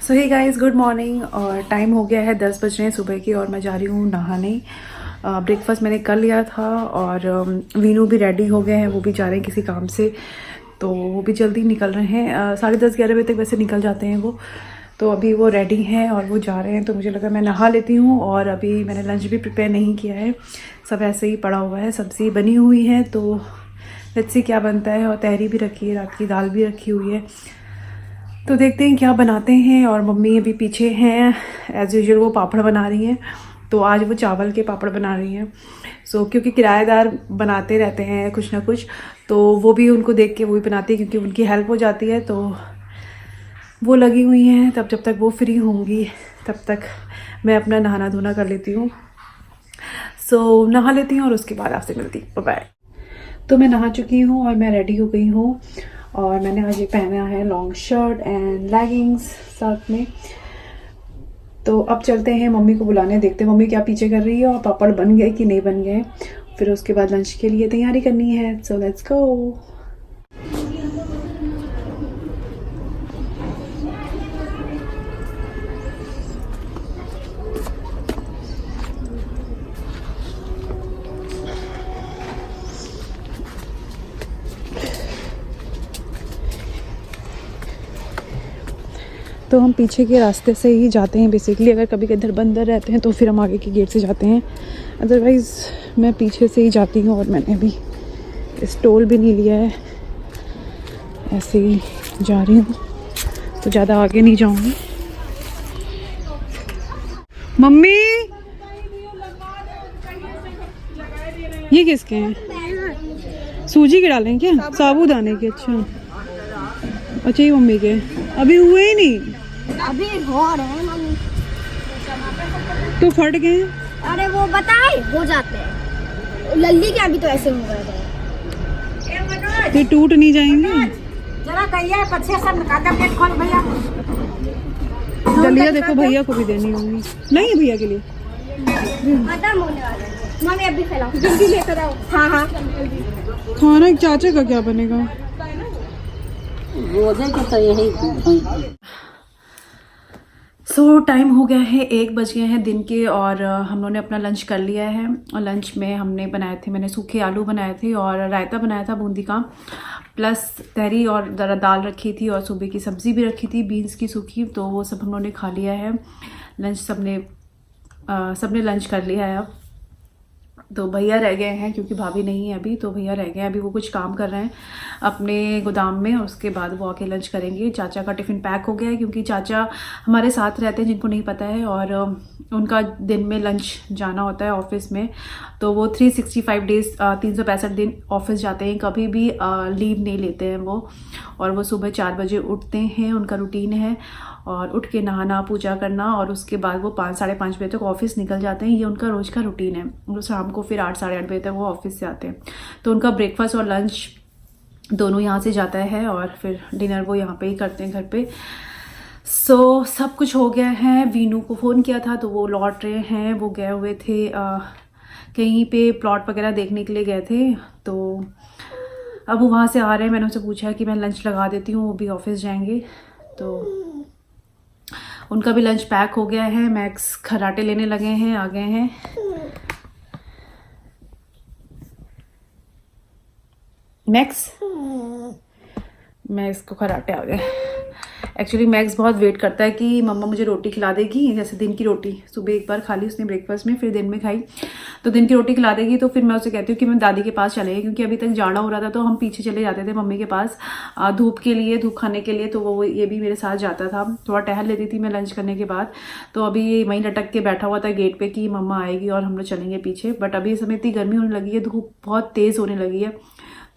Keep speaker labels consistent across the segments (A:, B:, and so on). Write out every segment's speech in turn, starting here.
A: सो hey guys, good morning. और time हो गया है 10 बज रहे हैं सुबह की और मैं जा रही हूँ नहाने। ब्रेकफास्ट मैंने कर लिया था और वीनू भी रेडी हो गए हैं, वो भी जा रहे हैं किसी काम से, तो वो भी जल्दी निकल रहे हैं। 10:30-11 बजे तक वैसे निकल जाते हैं वो, तो अभी वो रेडी हैं और वो जा रहे हैं। तो मुझे लगा मैं नहा लेती हूँ। और अभी मैंने लंच भी प्रिपेयर नहीं किया है, सब ऐसे ही पड़ा हुआ है। सब्ज़ी बनी हुई है तो लेट्स सी क्या बनता है। और तहरी भी रखी है, रात की दाल भी रखी हुई है, तो देखते हैं क्या बनाते हैं। और मम्मी अभी पीछे हैं, एज़ यूजुअल वो पापड़ बना रही हैं। तो आज वो चावल के पापड़ बना रही हैं। क्योंकि किराएदार बनाते रहते हैं कुछ ना कुछ, तो वो भी उनको देख के वो भी बनाती है, क्योंकि उनकी हेल्प हो जाती है। तो वो लगी हुई हैं, तब जब तक वो फ्री होंगी तब तक मैं अपना नहाना धोना कर लेती हूँ। नहा लेती हूँ और उसके बाद आपसे मिलती हूँ। बाय। तो मैं नहा चुकी हूँ और मैं रेडी हो गई हूँ। और मैंने आज ये पहना है लॉन्ग शर्ट एंड लेगिंग्स साथ में। तो अब चलते हैं मम्मी को बुलाने, देखते हैं मम्मी क्या पीछे कर रही है और पापड़ बन गए कि नहीं बन गए। फिर उसके बाद लंच के लिए तैयारी करनी है। So let's go. तो हम पीछे के रास्ते से ही जाते हैं बेसिकली। अगर कभी किधर बंदर रहते हैं तो फिर हम आगे के गेट से जाते हैं, अदरवाइज़ मैं पीछे से ही जाती हूँ। और मैंने अभी स्टॉल भी नहीं लिया है, ऐसे ही जा रही हूँ, तो ज़्यादा आगे नहीं जाऊँगी। मम्मी ये किसके हैं? सूजी के डालें क्या? साबूदाने के? अच्छा ये मम्मी के अभी हुए ही नहीं,
B: अभी हो रहे हैं मम्मी।
A: तो फट गए।
B: अरे वो बताए हो जाते हैं, लल्ली के अभी तो ऐसे हो गए थे।
A: ये टूट नहीं जाएंगे?
B: जरा कहिए पछे सब काटा पेट खोल भैया।
A: दलिया देखो भैया को भी देनी होगी। नहीं है भैया के लिए
B: खत्म होने वाला है। मम्मी अभी फैलाओ, जल्दी लेकर आओ। हाँ हाँ
A: खाना एक चाचा का क्या बनेगा?
C: रोजे के तो यही
A: टाइम हो गया है, 1 बज गए हैं दिन के। और हम लोगों ने अपना लंच कर लिया है। और लंच में हमने बनाए थे, मैंने सूखे आलू बनाए थे और रायता बनाया था बूंदी का, प्लस तहरी और ज़रा दाल रखी थी और सुबह की सब्ज़ी भी रखी थी बीन्स की सूखी। तो वो सब हम लोगों ने खा लिया है। लंच सबने लंच कर लिया है। अब तो भैया रह गए हैं, क्योंकि भाभी नहीं है अभी, तो भैया रह गए हैं। अभी वो कुछ काम कर रहे हैं अपने गोदाम में, और उसके बाद वो आके लंच करेंगे। चाचा का टिफ़िन पैक हो गया है, क्योंकि चाचा हमारे साथ रहते हैं, जिनको नहीं पता है, और उनका दिन में लंच जाना होता है ऑफिस में। तो वो 365 डेज़ 365 दिन ऑफिस जाते हैं, कभी भी लीव नहीं लेते हैं वो। और वो सुबह 4 बजे उठते हैं, उनका रूटीन है। और उठ के नहाना पूजा करना, और उसके बाद वो 5-5:30 बजे तक ऑफिस निकल जाते हैं। ये उनका रोज़ का रूटीन है। वो शाम को फिर 8-8:30 बजे तक वो ऑफिस से आते हैं। तो उनका ब्रेकफास्ट और लंच दोनों यहाँ से जाता है, और फिर डिनर वो यहाँ पे ही करते हैं घर पे। सब कुछ हो गया है। वीनू को फ़ोन किया था तो वो लौट रहे हैं। वो गए हुए थे कहीं पे प्लॉट वगैरह देखने के लिए गए थे, तो अब वो वहाँ से आ रहे हैं। मैंने उनसे पूछा कि मैं लंच लगा देती हूँ, वो भी ऑफिस जाएंगे। तो उनका भी लंच पैक हो गया है। मैक्स खराटे लेने लगे हैं, आ गए हैं। मैक्स को खराटे आ गए। एक्चुअली मैक्स बहुत वेट करता है कि मम्मा मुझे रोटी खिला देगी, जैसे दिन की रोटी सुबह एक बार खा ली उसने ब्रेकफास्ट में, फिर दिन में खाई, तो दिन की रोटी खिला देगी। तो फिर मैं उसे कहती हूँ कि मैं दादी के पास चले, क्योंकि अभी तक जाड़ा हो रहा था तो हम पीछे चले जाते थे मम्मी के पास धूप के लिए, धूप खाने के लिए। तो वो ये भी मेरे साथ जाता था, थोड़ा टहल लेती थी मैं लंच करने के बाद। तो अभी ये वहीं लटक के बैठा हुआ था गेट पे कि मम्मा आएगी और हम लोग चलेंगे पीछे। बट अभी इस समय इतनी गर्मी होने लगी है, धूप बहुत तेज़ होने लगी है,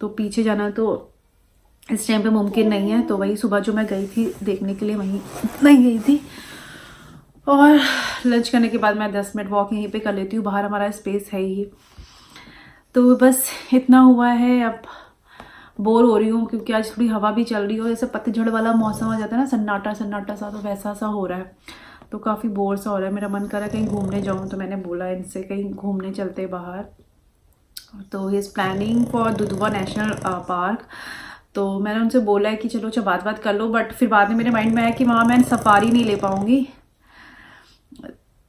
A: तो पीछे जाना तो इस टाइम पे मुमकिन नहीं है। तो वही सुबह जो मैं गई थी देखने के लिए, वहीं नहीं गई थी। और लंच करने के बाद मैं 10 मिनट वॉक यहीं पे कर लेती हूँ, बाहर हमारा स्पेस है ही। तो बस इतना हुआ है। अब बोर हो रही हूँ, क्योंकि आज थोड़ी हवा भी चल रही हो, जैसे पतझड़ वाला मौसम आ जाता है ना, सन्नाटा सन्नाटा सा, तो वैसा सा हो रहा है। तो काफ़ी बोर सा हो रहा है। मेरा मन कर रहा है कहीं घूमने जाऊँ, तो मैंने बोला इनसे कहीं घूमने चलते बाहर। तो he is planning for Dudhwa national park. तो मैंने उनसे बोला है कि चलो अच्छा बात कर लो, बट फिर बाद में मेरे माइंड में आया कि वहाँ मैं सफारी नहीं ले पाऊँगी।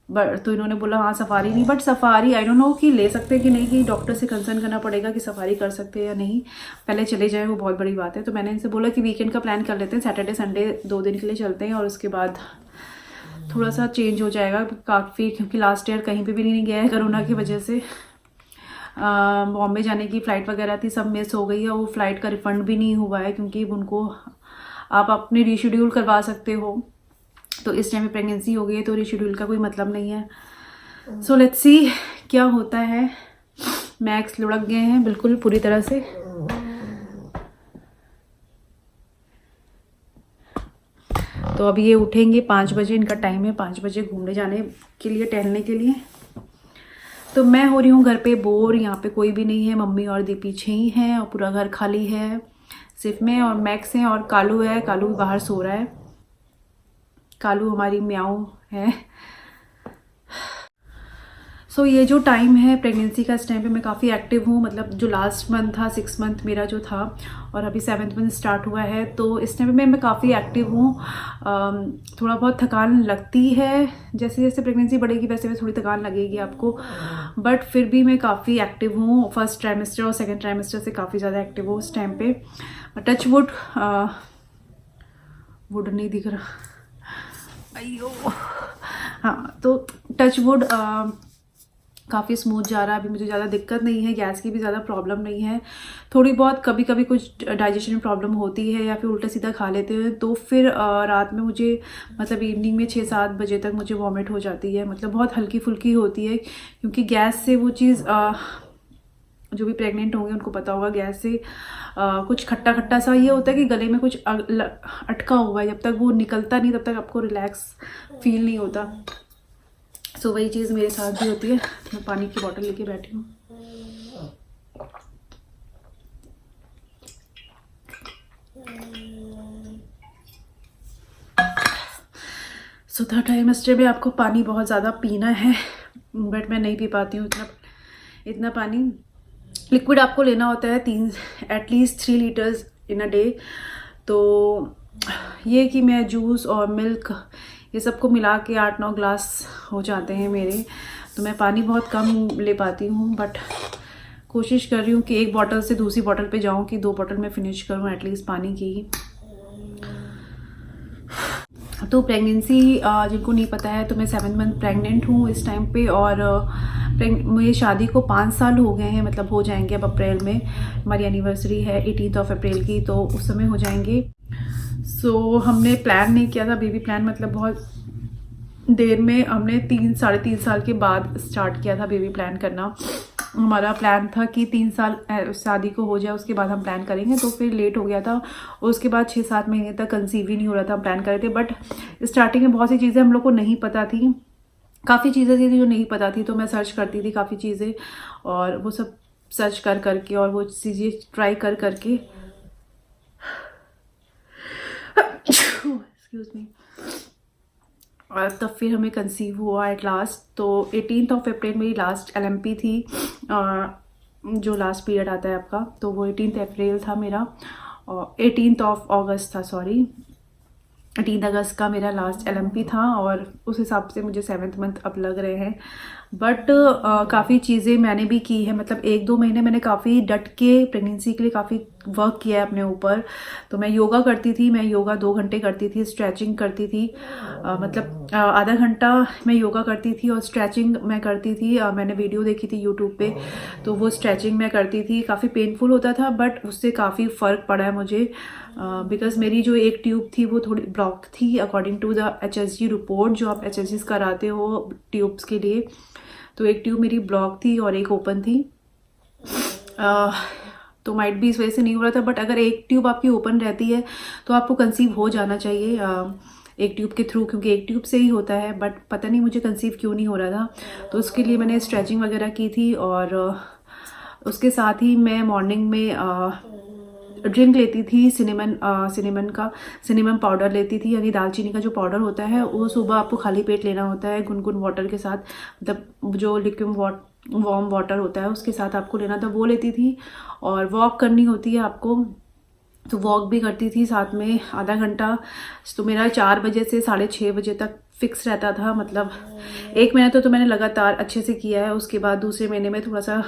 A: बट तो इन्होंने बोला हाँ सफारी नहीं, but safari I don't know कि ले सकते हैं कि नहीं, कि डॉक्टर से कंसर्न करना पड़ेगा कि सफारी कर सकते हैं या नहीं, पहले चले जाए वो बहुत बड़ी बात है। तो मैंने इनसे बोला कि वीकेंड का प्लान कर लेते हैं, सैटरडे संडे 2 दिन के लिए चलते हैं और उसके बाद थोड़ा सा चेंज हो जाएगा काफ़ी, क्योंकि लास्ट ईयर कहीं पे भी नहीं गया है कोरोना की वजह से। बॉम्बे जाने की फ़्लाइट वगैरह थी, सब मिस हो गई है। वो फ़्लाइट का रिफ़ंड भी नहीं हुआ है, क्योंकि उनको आप अपने रीशेड्यूल करवा सकते हो। तो इस टाइम में प्रेगनेंसी हो गई है तो रीशेड्यूल का कोई मतलब नहीं है। सो लेट्स सी क्या होता है। मैक्स लुढ़क गए हैं बिल्कुल पूरी तरह से। तो अब ये उठेंगे 5 बजे, इनका टाइम है 5 बजे घूमने जाने के लिए, टहलने के लिए। तो मैं हो रही हूँ घर पे बोर, यहाँ पे कोई भी नहीं है, मम्मी और दी पीछे ही हैं और पूरा घर खाली है, सिर्फ मैं और मैक्स हैं और कालू है। कालू भी बाहर सो रहा है, कालू हमारी म्याऊ है। सो ये जो टाइम है प्रेगनेंसी का, इस टाइम पे मैं काफ़ी एक्टिव हूँ। मतलब जो लास्ट मंथ था 6 मंथ मेरा जो था और अभी 7th मंथ स्टार्ट हुआ है, तो इस टाइम पे मैं काफ़ी एक्टिव हूँ। थोड़ा बहुत थकान लगती है, जैसे जैसे प्रेगनेंसी बढ़ेगी वैसे वैसे थोड़ी थकान लगेगी आपको, बट फिर भी मैं काफ़ी एक्टिव हूँ। फर्स्ट ट्राइमेस्टर और सेकेंड ट्राइमेस्टर से काफ़ी ज़्यादा एक्टिव हूँ इस टाइम पे। टच वुड, वुड नहीं दिख रहा, अयो हाँ, तो टच वुड काफ़ी स्मूथ जा रहा है। अभी मुझे ज़्यादा दिक्कत नहीं है, गैस की भी ज़्यादा प्रॉब्लम नहीं है। थोड़ी बहुत कभी कभी कुछ डाइजेशन में प्रॉब्लम होती है या फिर उल्टा सीधा खा लेते हैं, तो फिर रात में मुझे मतलब इवनिंग में 6-7 बजे तक मुझे वॉमिट हो जाती है। मतलब बहुत हल्की फुल्की होती है, क्योंकि गैस से वो चीज़ जो भी प्रेग्नेंट होंगे उनको पता होगा, गैस से कुछ खट्टा खट्टा सा ये होता है कि गले में कुछ अटका हुआ है, जब तक वो निकलता नहीं तब तक आपको रिलैक्स फील नहीं होता। सो वही चीज़ मेरे साथ भी होती है। मैं पानी की बोतल लेके बैठी हूँ। सो थर्ड ट्राइमेस्टर में आपको पानी बहुत ज़्यादा पीना है, बट मैं नहीं पी पाती हूँ इतना पानी। लिक्विड आपको लेना होता है at least 3 litres in a day. तो ये कि मैं जूस और मिल्क ये सबको मिला के 8-9 ग्लास हो जाते हैं मेरे, तो मैं पानी बहुत कम ले पाती हूँ। बट कोशिश कर रही हूँ कि एक बॉटल से दूसरी बॉटल पे जाऊँ, कि 2 बॉटल मैं फिनिश करूँ एटलीस्ट पानी की। तो प्रेगनेंसी जिनको नहीं पता है, तो मैं 7th मंथ प्रेग्नेंट हूँ इस टाइम पे, और मेरी शादी को 5 साल हो गए हैं, मतलब हो जाएंगे अब अप्रैल में। हमारी एनिवर्सरी है 18 अप्रैल की, तो उस समय हो जाएंगे। सो हमने प्लान नहीं किया था बेबी प्लान, मतलब बहुत देर में हमने 3-3.5 साल के बाद स्टार्ट किया था बेबी प्लान करना। हमारा प्लान था कि 3 साल शादी को हो जाए उसके बाद हम प्लान करेंगे, तो फिर लेट हो गया था और उसके बाद 6-7 महीने तक कंसीव ही नहीं हो रहा था। हम प्लान कर रहे थे, बट स्टार्टिंग में बहुत सी चीज़ें हम लोग को नहीं पता थी, काफ़ी चीज़ें थी जो नहीं पता थी, तो मैं सर्च करती थी काफ़ी चीज़ें, और वो सब सर्च कर करके और वो चीज़ें ट्राई कर करके एक्सक्यूज मी, और तब फिर हमें कंसीव हुआ एट लास्ट। तो 18 अप्रैल मेरी लास्ट LMP थी, जो लास्ट पीरियड आता है आपका, तो वो 18 अप्रैल था मेरा, और 18 अगस्त था, सॉरी 18 अगस्त का मेरा लास्ट LMP था, और उस हिसाब से मुझे 7th मंथ अब लग रहे हैं। बट काफ़ी चीज़ें मैंने भी की है, मतलब 1-2 महीने मैंने काफ़ी डट के प्रेगनेंसी के लिए काफ़ी वर्क किया है अपने ऊपर। तो मैं योगा करती थी, मैं योगा 2 घंटे करती थी, स्ट्रेचिंग करती थी, मतलब आधा घंटा मैं योगा करती थी और स्ट्रेचिंग मैं करती थी। मैंने वीडियो देखी थी यूट्यूब पे, तो वो स्ट्रेचिंग मैं करती थी। काफ़ी पेनफुल होता था, बट उससे काफ़ी फ़र्क पड़ा है मुझे, बिकॉज़ मेरी जो एक ट्यूब थी वो थोड़ी ब्लॉक थी according to the HSG report, जो आप HSG कराते हो ट्यूब्स के लिए। तो एक ट्यूब मेरी ब्लॉक थी और एक ओपन थी, तो माइट भी इस वजह से नहीं हो रहा था। बट अगर एक ट्यूब आपकी ओपन रहती है तो आपको कंसीव हो जाना चाहिए एक ट्यूब के थ्रू, क्योंकि एक ट्यूब से ही होता है। बट पता नहीं मुझे कंसीव क्यों नहीं हो रहा था, तो उसके लिए मैंने स्ट्रेचिंग वगैरह की थी, और उसके साथ ही मैं मॉर्निंग में ड्रिंक लेती थी, सिनेमन पाउडर लेती थी, यानी दालचीनी का जो पाउडर होता है वो सुबह आपको खाली पेट लेना होता है, गुनगुन वाटर के साथ, मतलब जो लिक्विड वार्म वाटर होता है उसके साथ आपको लेना था, वो लेती थी। और वॉक करनी होती है आपको तो वॉक भी करती थी साथ में आधा घंटा। तो मेरा 4 बजे से 6:30 बजे तक फिक्स रहता था। मतलब 1 महीना तो मैंने लगातार अच्छे से किया है। उसके बाद दूसरे महीने में थोड़ा सा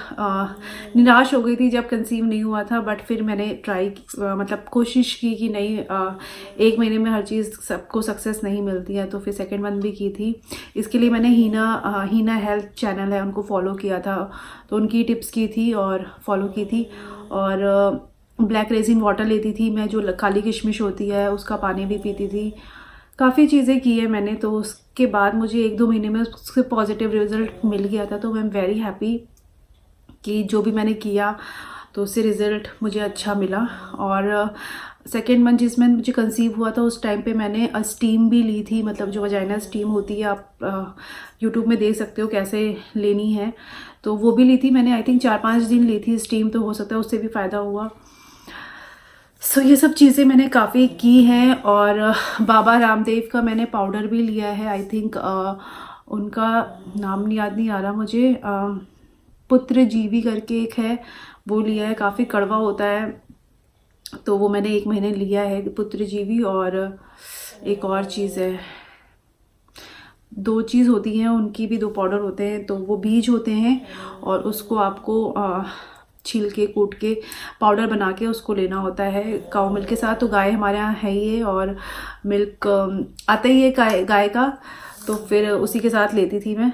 A: निराश हो गई थी जब कंसीव नहीं हुआ था, बट फिर मैंने मतलब कोशिश की कि नहीं, 1 महीने में हर चीज़ सबको सक्सेस नहीं मिलती है। तो फिर सेकेंड मंथ भी की थी। इसके लिए मैंने हीना हेल्थ चैनल है, उनको फॉलो किया था। तो उनकी टिप्स की थी और फॉलो की थी। और ब्लैक रेजिन वाटर लेती थी मैं, जो काली किशमिश होती है उसका पानी भी पीती थी। काफ़ी चीज़ें की है मैंने। तो उसके बाद मुझे 1-2 महीने में उससे पॉजिटिव रिजल्ट मिल गया था। तो आई एम वेरी हैप्पी कि जो भी मैंने किया तो उससे रिज़ल्ट मुझे अच्छा मिला। और सेकेंड मंथ जिसमें मुझे कंसीव हुआ था उस टाइम पे मैंने स्टीम भी ली थी। मतलब जो वजाइना स्टीम होती है, आप यूट्यूब में देख सकते हो कैसे लेनी है। तो वो भी ली थी मैंने। आई थिंक 4-5 दिन ली थी स्टीम। तो हो सकता है उससे भी फ़ायदा हुआ। सो ये सब चीज़ें मैंने काफ़ी की हैं। और बाबा रामदेव का मैंने पाउडर भी लिया है। आई थिंक उनका नाम याद नहीं आ रहा मुझे, पुत्र जीवी करके एक है, वो लिया है। काफ़ी कड़वा होता है, तो वो मैंने 1 महीने लिया है पुत्र जीवी। और एक और चीज़ है, 2 चीज़ होती हैं उनकी भी, 2 पाउडर होते हैं। तो वो बीज होते हैं और उसको आपको छील के कूट के पाउडर बना के उसको लेना होता है काऊ मिल्क के साथ। तो गाय हमारे यहाँ है ही है और मिल्क आता ही है गाय का, तो फिर उसी के साथ लेती थी मैं।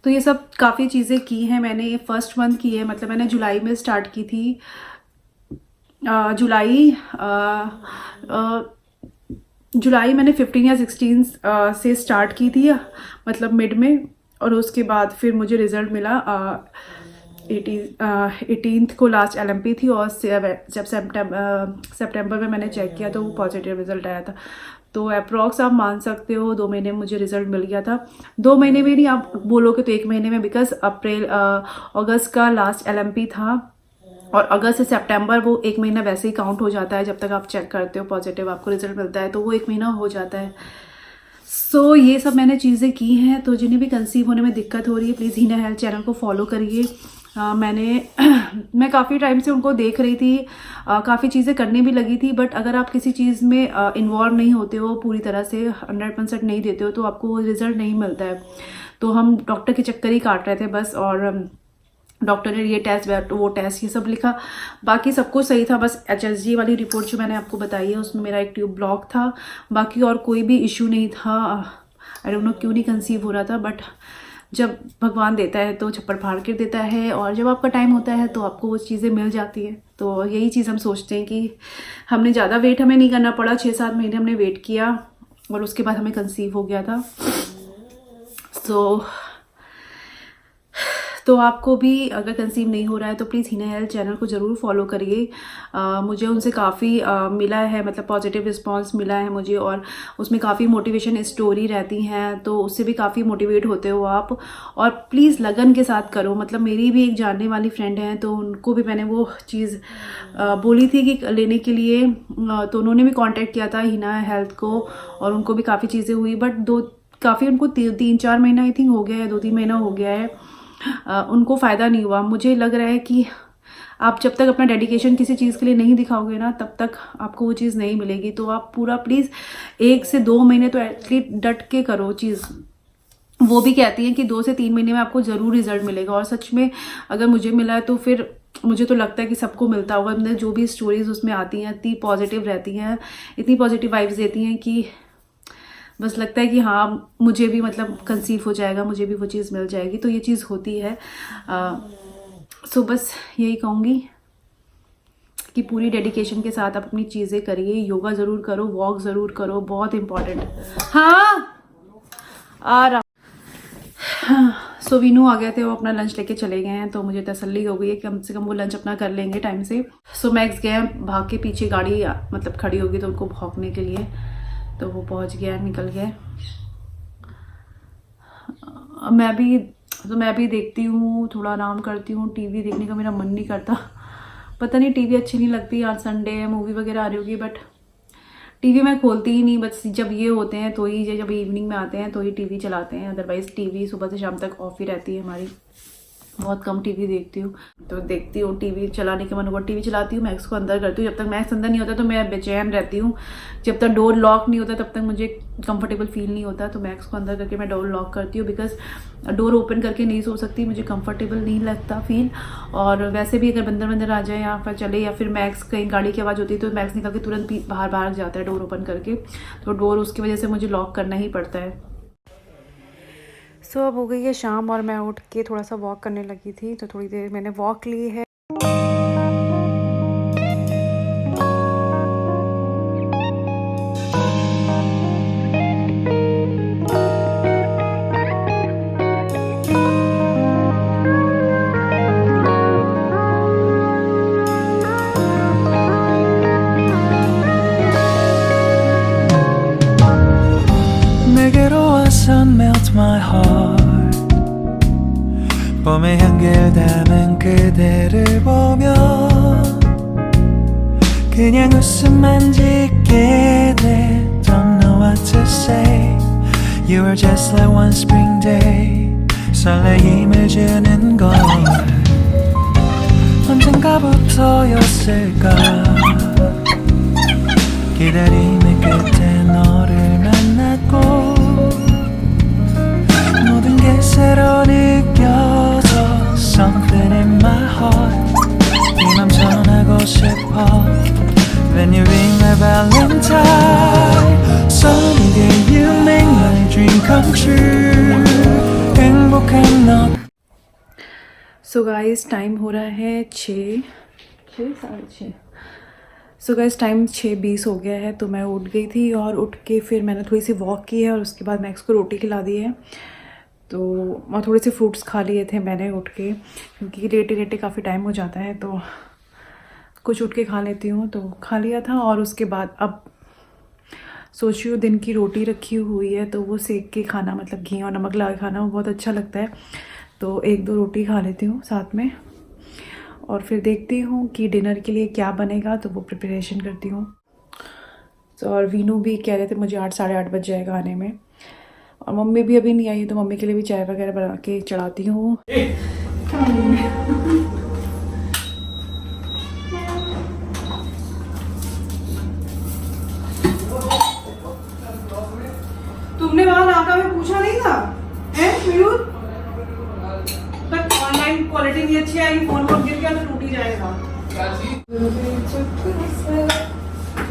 A: तो ये सब काफ़ी चीज़ें की हैं मैंने। ये फर्स्ट मंथ की है, मतलब मैंने जुलाई में स्टार्ट की थी। जुलाई मैंने 15 या 16 से स्टार्ट की थी, मतलब मिड में। और उसके बाद फिर मुझे रिज़ल्ट मिला 18th को लास्ट LMP थी। और जब सितंबर में मैंने चेक किया तो वो पॉजिटिव रिज़ल्ट आया था। तो अप्रॉक्स आप मान सकते हो 2 महीने में मुझे रिज़ल्ट मिल गया था। 2 महीने में नहीं आप बोलोगे तो 1 महीने में, बिकॉज अगस्त का लास्ट LMP था। और अगस्त से सितंबर वो 1 महीना वैसे ही काउंट हो जाता है। जब तक आप चेक करते हो पॉजिटिव आपको रिजल्ट मिलता है, तो वो 1 महीना हो जाता है। सो ये सब मैंने चीज़ें की हैं। तो जिन्हें भी कंसीव होने में दिक्कत हो रही है, प्लीज़ हीना हेल्थ चैनल को फॉलो करिए। मैं काफ़ी टाइम से उनको देख रही थी, काफ़ी चीज़ें करने भी लगी थी। बट अगर आप किसी चीज़ में इन्वॉल्व नहीं होते हो पूरी तरह से, 100% नहीं देते हो, तो आपको वो रिज़ल्ट नहीं मिलता है। तो हम डॉक्टर के चक्कर ही काट रहे थे बस। और डॉक्टर ने ये टेस्ट वो टेस्ट ये सब लिखा, बाकी सब कुछ सही था। बस HSG वाली रिपोर्ट जो मैंने आपको बताई है उसमें मेरा एक ट्यूब ब्लॉक था, बाकी और कोई भी इशू नहीं था। आई डोंट नो क्यों नहीं कंसीव हो रहा था, बट जब भगवान देता है तो छप्पर फाड़ कर देता है। और जब आपका टाइम होता है तो आपको वो चीज़ें मिल जाती है। तो यही चीज़ हम सोचते हैं कि हमने ज़्यादा वेट हमें नहीं करना पड़ा। 6-7 महीने हमने वेट किया और उसके बाद हमें कंसीव हो गया था। तो आपको भी अगर कंसीव नहीं हो रहा है तो प्लीज़ हीना हेल्थ चैनल को ज़रूर फॉलो करिए। मुझे उनसे काफ़ी मिला है, मतलब पॉजिटिव रिस्पांस मिला है मुझे। और उसमें काफ़ी मोटिवेशन स्टोरी रहती हैं, तो उससे भी काफ़ी मोटिवेट होते हो आप। और प्लीज़ लगन के साथ करो। मतलब मेरी भी एक जानने वाली फ्रेंड है, तो उनको भी मैंने वो चीज़ बोली थी कि लेने के लिए, तो उन्होंने भी कॉन्टैक्ट किया था हीना हेल्थ को और उनको भी काफ़ी चीज़ें हुई। बट काफ़ी उनको 3-4 महीना आई थिंक हो गया है, 2-3 महीना हो गया है, उनको फ़ायदा नहीं हुआ। मुझे लग रहा है कि आप जब तक अपना डेडिकेशन किसी चीज़ के लिए नहीं दिखाओगे ना, तब तक आपको वो चीज़ नहीं मिलेगी। तो आप पूरा प्लीज़ 1 से 2 महीने तो एटलीस्ट डट के करो चीज़। वो भी कहती हैं कि 2 से 3 महीने में आपको ज़रूर रिजल्ट मिलेगा। और सच में अगर मुझे मिला है तो फिर मुझे तो लगता है कि सबको मिलता होगा। मतलब जो भी स्टोरीज उसमें आती हैं इतनी पॉजिटिव रहती हैं, इतनी पॉजिटिव वाइब्स देती हैं कि बस लगता है कि हाँ मुझे भी मतलब कंसीव हो जाएगा, मुझे भी वो चीज़ मिल जाएगी। तो ये चीज़ होती है। सो बस यही कहूँगी कि पूरी डेडिकेशन के साथ आप अपनी चीज़ें करिए। योगा ज़रूर करो, वॉक ज़रूर करो, बहुत इम्पॉर्टेंट। हाँ आ रहा। सो वीनू आ गए थे, वो अपना लंच लेके चले गए हैं। तो मुझे तसल्ली हो गई है कि कम से कम वो लंच अपना कर लेंगे टाइम से। सो मैक्स गए भाग के, पीछे गाड़ी मतलब खड़ी होगी तो उनको भौंकने के लिए, तो वो पहुंच गया, निकल गया। मैं भी देखती हूँ, थोड़ा आराम करती हूँ। टीवी देखने का मेरा मन नहीं करता, पता नहीं टीवी अच्छी नहीं लगती। आज संडे है, मूवी वगैरह आ रही होगी, बट टीवी मैं खोलती ही नहीं। बस जब ये होते हैं तो ही, जब इवनिंग में आते हैं तो ही टीवी चलाते हैं। अदरवाइज़ टीवी सुबह से शाम तक ऑफ ही रहती है हमारी। बहुत कम टीवी देखती हूँ। तो देखती हूँ टीवी चलाने के मन होगा टीवी चलाती हूँ, मैक्स को अंदर करती हूँ। जब तक मैक्स अंदर नहीं होता तो मैं बेचैन रहती हूँ। जब तक डोर लॉक नहीं होता तब तक मुझे कंफर्टेबल फील नहीं होता। तो मैक्स को अंदर करके मैं डोर लॉक करती हूँ, बिकॉज डोर ओपन करके नहीं सो सकती, मुझे कंफर्टेबल नहीं लगता फील। और वैसे भी अगर बंदर आ जाए यहाँ पर चले, या फिर मैक्स कहीं गाड़ी की आवाज़ होती है तो मैक्स निकल के तुरंत बाहर भाग जाता है डोर ओपन करके। तो डोर उसकी वजह से मुझे लॉक करना ही पड़ता है। सो अब हो गई है शाम और मैं उठ के थोड़ा सा वॉक करने लगी थी। तो थोड़ी देर मैंने वॉक ली है।
D: Melt my heart 봄의 향기를 담은 그대를 보며 그냥 웃음만 짓게 돼 Don't know what to say You were just like one spring day 설레임을 주는 걸 언젠가부터였을까 기다림의 끝에 너를 만났고 모든 게 새로 느껴져 Something in my heart 네 맘 전하고 싶어 When you ring my valentine Sunny day you make my dream come true 행복한 너
A: so guys time हो रहा है 6:30। सो guys time 6:20 हो गया है। तो मैं उठ गई थी और उठ के फिर मैंने थोड़ी सी वॉक की है और उसके बाद मैक्स को रोटी खिला दी है। तो और थोड़े से फ्रूट्स खा लिए थे मैंने उठ के, क्योंकि लेटे काफ़ी टाइम हो जाता है तो कुछ उठ के खा लेती हूँ। तो खा लिया था और उसके बाद अब सोच रही हूँ दिन की रोटी रखी हुई है तो वो सेक के खाना, मतलब घी और नमक लगा के खाना वो बहुत अच्छा लगता है। तो 1-2 रोटी खा लेती हूँ साथ में और फिर देखती हूँ कि डिनर के लिए क्या बनेगा, तो वो प्रिपरेशन करती हूँ। तो और वीनू भी कह रहे थे मुझे 8 साढ़े 8 बज जाएगा आने में, और मम्मी भी अभी नहीं आई है तो मम्मी के लिए भी चाय वगैरह बना के चढ़ाती हूँ। तुमने वहाँ नाका में पूछा नहीं था मयूर? बट ऑनलाइन क्वालिटी नहीं अच्छी आएगी, फोन गिर गया तो टूट ही जाएगा।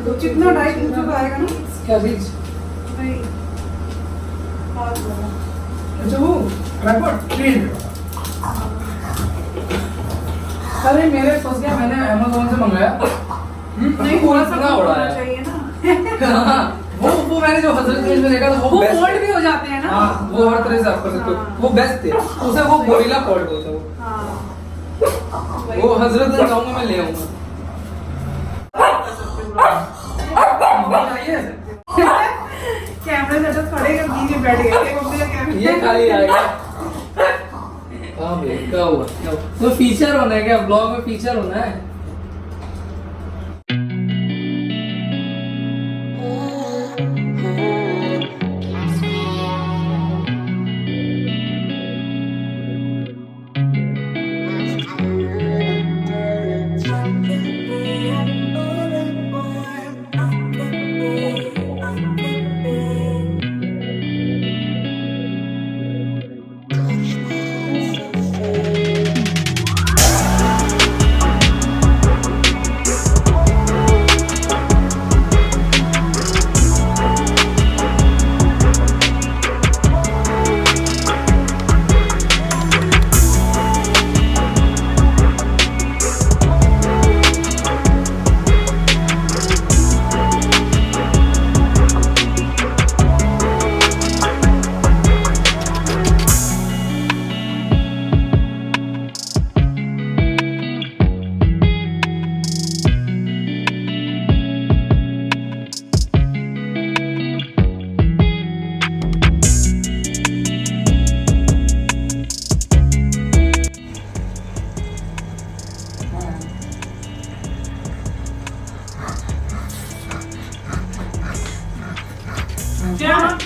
A: तो कितना 250 का आएगा ना? क्या चीज? अच्छा वो रैपर 300। अरे मेरे फंस गया, मैंने अमेज़न से मंगाया। नहीं थोड़ा सा होना चाहिए ना। वो मैंने जो हज़रतगंज में देखा था वो फोल्ड भी हो जाते हैं ना। हाँ वो हर तरह से आप कर सकते हो, वो बेस्ट थे। उसे वो गोरिल्ला फोल्ड बोलते हैं। हाँ वो हज़रतगंज जाऊंगा मैं ले आऊंगा। कैमरे से खड़े कर नीचे बैठ गए, ये खाली आएगा। अबे क्या हुआ? तो फीचर होना है क्या? ब्लॉग में फीचर होना है।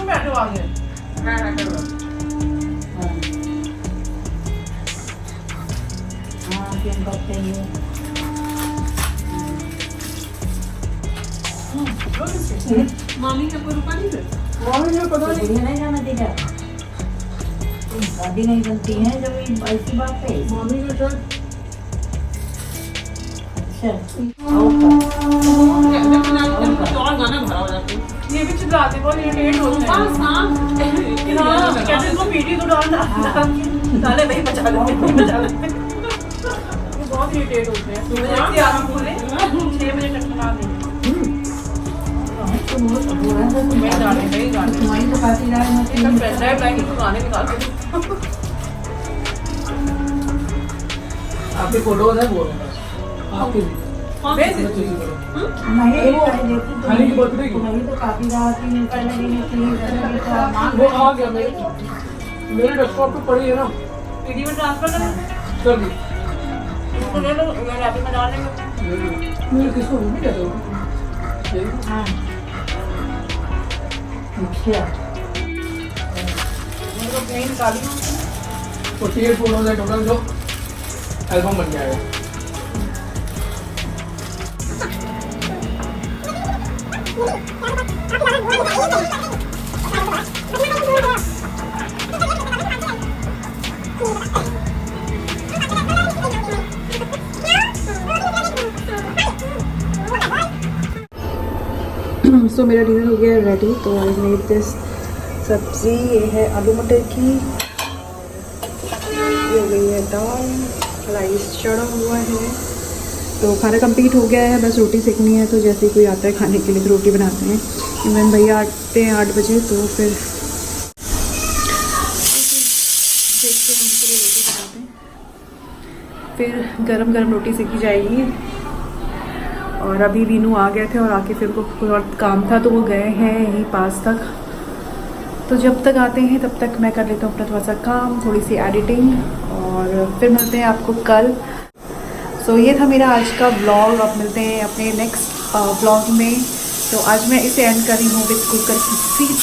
A: बैठो आगे।
C: क्यों करते हैं?
A: मामी ने कोई रुपा नहीं दे।
C: बुढ़िया नहीं जाना देगा। शादी नहीं बनती है जब ये ऐसी बात है।
A: मामी ने तो
C: अच्छा, और
A: और गाना भरा हो जाता है। ये भी चिल्लाते बहुत इरिटेट होते हैं। हाँ कहते हैं इसको पीटी को डालना डाले नहीं बचा लेते वो बहुत इरिटेट होते हैं। जैसे आराम पूरे 6 बजे तक बना देंगे। मैं गाने नहीं गाने
C: तुम्हारी तो काफी राय मत
A: पेन ड्राइव लाएंगे तो गाने निकाल के
E: आपकी फोटो है वो आपकी
A: भेज दे।
C: मैं एक टाइम देखी
E: खाने की बर्थडे की
C: तुम्हारी तो काफी रात की पहले दिन की
E: वो आ गया मेरे डेस्कटॉप पे पड़ी है ना
A: पीडी में ट्रांसफर कर
E: कर दी
A: इसको ले लो ये रैपिंग में डाल देंगे।
E: मेरे किसको भी कहते हो
C: हाँ अच्छा
A: मेरे को नहीं निकाली
E: तो 3 फोटोज है टोटल जो एल्बम बन जाएगा।
A: सो मेरा डिनर हो गया रेडी। तो आई मेड दिस सब्जी। ये है आलू मटर की। ये हो गई है दाल। राइस चढ़ा हुआ है। तो खाना कंप्लीट हो गया है, बस रोटी सेकनी है। तो जैसे ही कोई आता है खाने के लिए तो रोटी बनाते हैं। इवन भैया आते हैं 8 बजे तो फिर देखते हैं उनके लिए रोटी बनाते हैं। फिर गरम गरम रोटी सेकी जाएगी। और अभी वीनू आ गए थे और आके फिर उनको कोई और काम था तो वो गए हैं यहीं पास तक। तो जब तक आते हैं तब तक मैं कर लेता हूँ अपना थोड़ा सा काम, थोड़ी सी एडिटिंग और फिर मिलते हैं आपको कल। सो ये था मेरा आज का व्लॉग। अब मिलते हैं अपने नेक्स्ट व्लॉग में। तो आज मैं इसे एंड कर रही हूँ विद कुकर की सीट।